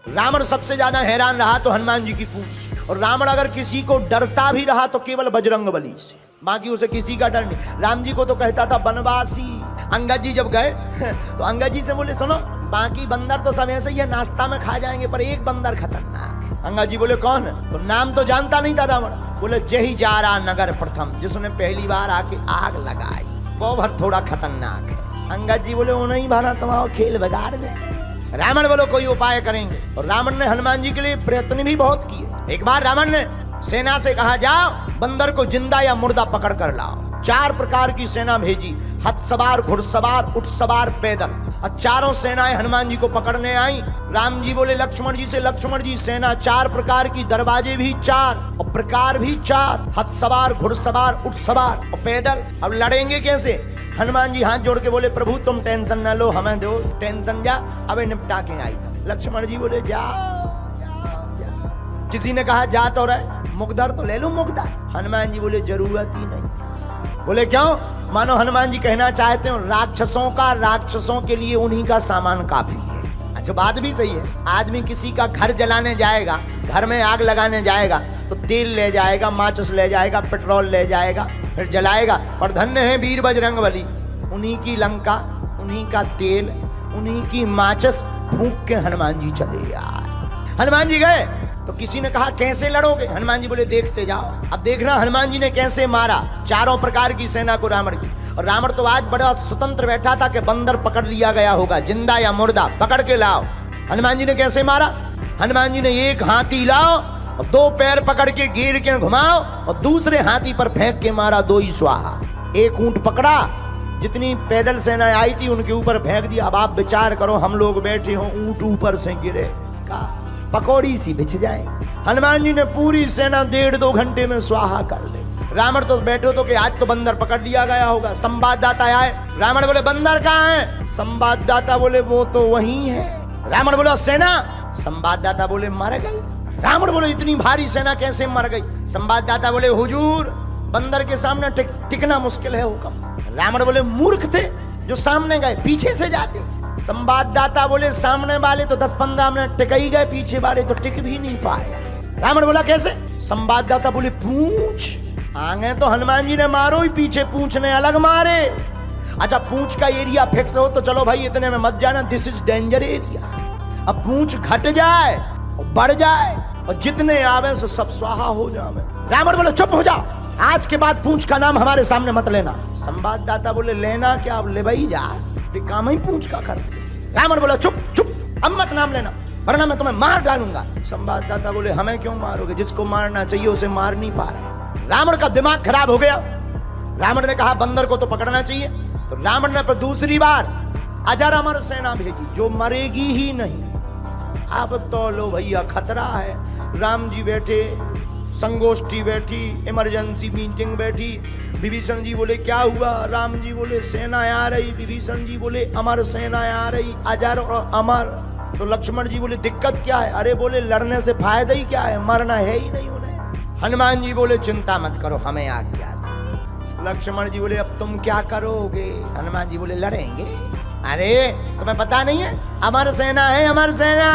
रावण सबसे ज्यादा हैरान रहा तो हनुमान जी की पूंछ, और रावण अगर किसी को डरता भी रहा तो केवल बजरंग बली से, बाकी उसे किसी का डर नहीं। राम जी को तो कहता था बनवासी। अंगद जी जब गए तो अंगद जी से बोले सुनो, बाकी बंदर तो सब ऐसे ही है, नाश्ता में खा जाएंगे, पर एक बंदर खतरनाक। अंगद जी बोले कौन है? तो नाम तो जानता नहीं था रावण। बोले जही जा रहा नगर प्रथम, जिसने पहली बार आके आग लगाई, वो भर थोड़ा खतरनाक है। अंगद जी बोले वो नहीं भाना, तुम्हारा खेल बिगाड़ दे। रावण बोलो कोई उपाय करेंगे, और रावण ने हनुमान जी के लिए प्रयत्न भी बहुत किए। एक बार रावण ने सेना से कहा जाओ बंदर को जिंदा या मुर्दा पकड़ कर लाओ। 4 प्रकार की सेना भेजी, हथ सवार, घुड़सवार, ऊंट सवार, पैदल, और चारों सेनाएं हनुमान जी को पकड़ने आई। राम जी बोले लक्ष्मण जी से, लक्ष्मण जी सेना 4 प्रकार की, दरवाजे भी 4 और प्रकार भी 4, हथ सवार, घुड़सवार, ऊंट सवार और पैदल। अब लड़ेंगे कैसे? हनुमान जी हाथ जोड़ के बोले प्रभु तुम टेंशन न लो, हमें दो टेंशन, जा अबे निपटा के आई। लक्ष्मण जी बोले जाओ। किसी ने कहा जा तो रहे, मुगदर तो ले लो मुगदर। हनुमान जी बोले जरूरत ही नहीं। बोले क्यों? मानो हनुमान जी कहना चाहते हो राक्षसों के लिए उन्हीं का सामान काफी है। अच्छा बात भी सही है। आदमी किसी का घर जलाने जाएगा, घर में आग लगाने जाएगा तो तेल ले जाएगा, माचिस ले जाएगा, पेट्रोल ले जाएगा, फिर जलाएगा। पर धन्य है वीर बजरंग बली, उन्हीं की लंका, उन्हीं का तेल, उन्हीं की माचिस फूंक के हनुमान जी चले आए। हनुमान जी गए तो किसी ने कहा कैसे लड़ोगे? हनुमान जी बोले देखते जाओ। अब देखना हनुमान जी ने कैसे मारा 4 प्रकार की सेना को रावण की। और रावण तो आज बड़ा स्वतंत्र बैठा था कि बंदर पकड़ लिया गया होगा, जिंदा या मुर्दा पकड़ के लाओ। हनुमान जी ने कैसे मारा? हनुमान जी ने एक हाथी लाओ और 2 पैर पकड़ के घेर के घुमाओ और दूसरे हाथी पर फेंक के मारा, 2 ही स्वाहा। एक ऊंट पकड़ा, जितनी पैदल सेना आई थी उनके ऊपर फेंक दिया। अब आप विचार करो, हम लोग बैठे हो, ऊंट ऊपर से गिरे का पकौड़ी सी बिछ जाए। हनुमान जी ने पूरी सेना 1.5-2 घंटे में स्वाहा कर दे। रावण तो बैठो तो कि आज तो बंदर पकड़ लिया गया होगा। संवाददाता आए, रावण बोले बंदर कहाँ है? संवाददाता बोले वो तो वहीं है। रावण बोला सेना? संवाददाता बोले मर गई। रावण बोले इतनी भारी सेना कैसे मर गई? संवाददाता बोले हुजूर बंदर के सामने टिकना मुश्किल है हुक्म। रावण बोले मूर्ख थे जो सामने गए, पीछे से जाते। संवाददाता बोले सामने वाले तो 10-15 मिनट टिक ही गए, पीछे वाले तो टिक भी नहीं पाए। रावण बोला कैसे? संवाददाता बोले पूंछ आगे तो हनुमान जी ने मारो ही, पीछे पूंछ ने अलग मारे। अच्छा पूंछ का एरिया फिक्स हो तो चलो भाई इतने में मत जाना, दिस इज डेंजर एरिया। अब पूंछ घट जाए और बढ़ जाए और जितने आवे से सब स्वाहा हो जाए। रावण बोले चुप हो जाओ, आज के बाद पूंछ का नाम हमारे सामने मत लेना। संवाददाता बोले लेना क्या, अब ले भाई जा, काम ही पूंछ का करते। रावण बोला चुप चुप, अब मत नाम लेना वरना मैं तुम्हें मार डालूंगा। संवाददाता बोले हमें क्यों मारोगे, जिसको मारना चाहिए उसे मार नहीं पा रहे। रावण का दिमाग खराब हो गया। रावण ने कहा बंदर को तो पकड़ना चाहिए, तो रावण ने पर दूसरी बार अजर अमर सेना भेजी जो मरेगी ही नहीं। अब तो लो भैया खतरा है। राम जी बैठे, संगोष्ठी बैठी, इमरजेंसी मीटिंग बैठी। विभीषण जी बोले क्या हुआ? राम जी बोले सेना आ रही। विभीषण जी बोले अमर सेना आ रही, अजर और अमर। तो लक्ष्मण जी बोले दिक्कत क्या है? अरे बोले लड़ने से फायदा ही क्या है, मरना है ही नहीं उन्हें। हनुमान जी बोले चिंता मत करो, हमें आज्ञा दो। लक्ष्मण जी बोले अब तुम क्या करोगे? हनुमान जी बोले लड़ेंगे। अरे तुम्हें पता नहीं है, अमर सेना है, अमर सेना,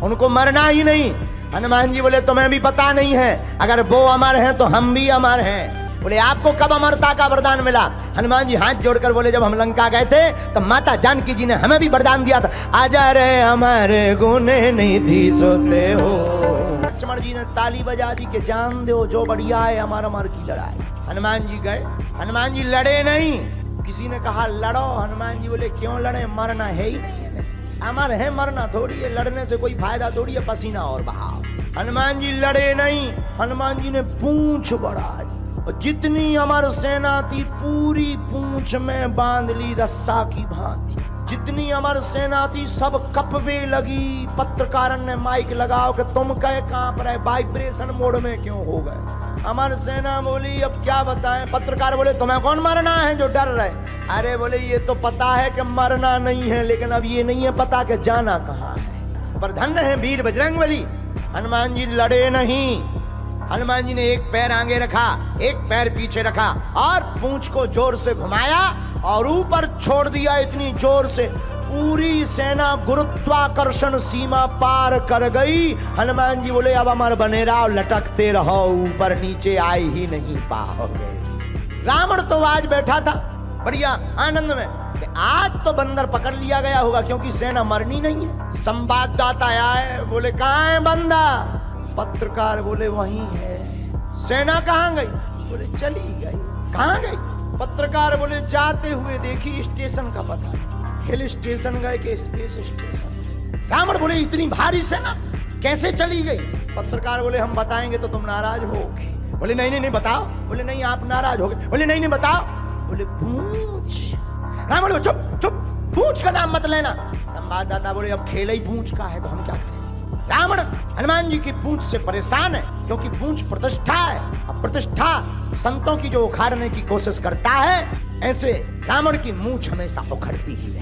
उनको मरना ही नहीं। हनुमान जी बोले तुम्हें भी पता नहीं है, अगर वो अमर हैं तो हम भी अमर हैं। बोले आपको कब अमरता का वरदान मिला? हनुमान जी हाथ जोड़कर बोले जब हम लंका गए थे तो माता जानकी जी ने हमें भी वरदान दिया था, अजर अमर गुण निधि सोते हो। लक्ष्मण जी ने ताली बजा दी कि जान दो जो बढ़िया है अमर अमर की लड़ाई। हनुमान जी गए, हनुमान जी लड़े नहीं। किसी ने कहा लड़ो, हनुमान जी बोले क्यों लड़े, मरना है ही नहीं है। अमर है, मरना थोड़ी है, लड़ने से कोई फायदा थोड़ी है, पसीना और बहाव। हनुमान जी लड़े नहीं। हनुमान जी ने पूंछ बढ़ाई और जितनी अमर सेना थी पूरी पूंछ में बांध ली रस्सा की भांति। जितनी अमर सेना थी सब कपवे लगी। पत्रकार ने माइक लगाओ कि तुम कहे कांप रहे, वाइब्रेशन मोड में क्यों हो गए? अमर सेना बोली अब क्या बताएं। पत्रकार बोले तुम्हें कौन मरना है जो डर रहे? अरे बोले ये तो पता है कि मरना नहीं है, लेकिन अब ये नहीं है पता कि जाना कहाँ है। पर धन्य है वीर बजरंग बली, हनुमान जी लड़े नहीं। हनुमान जी ने एक पैर आगे रखा, एक पैर पीछे रखा और पूंछ को जोर से घुमाया और ऊपर छोड़ दिया इतनी जोर से पूरी सेना गुरुत्वाकर्षण सीमा पार कर गई। हनुमान जी बोले अब अमर बनेरा लटकते रहो, ऊपर नीचे आए ही नहीं पाओगे। रावण तो आज बैठा था बढ़िया आनंद में कि आज तो बंदर पकड़ लिया गया होगा, क्योंकि सेना मरनी नहीं है। संवाददाता आए, बोले कहाँ है बंदा? पत्रकार बोले वहीं है। सेना कहाँ गई? बोले चली गई। कहाँ गई? पत्रकार बोले जाते हुए देखी, स्टेशन का पता नहीं। हिल स्टेशन गए कि स्पेस स्टेशन? रावण बोले इतनी भारी सेना कैसे चली गई? पत्रकार बोले हम बताएंगे तो तुम नाराज होगे। बोले नहीं नहीं नहीं बताओ। बोले नहीं आप नाराज हो गए। बोले नहीं नहीं बताओ। बोले पूछ। रावण बोले चुप चुप, पूछ का नाम मत लेना। संवाददाता बोले अब खेल ही पूछ का है तो हम क्या करें? रावण हनुमान जी की पूछ से परेशान है, क्योंकि पूछ प्रतिष्ठा है। अब प्रतिष्ठा संतों की जो उखाड़ने की कोशिश करता है, ऐसे रावण की मूंछ हमेशा उखड़ती ही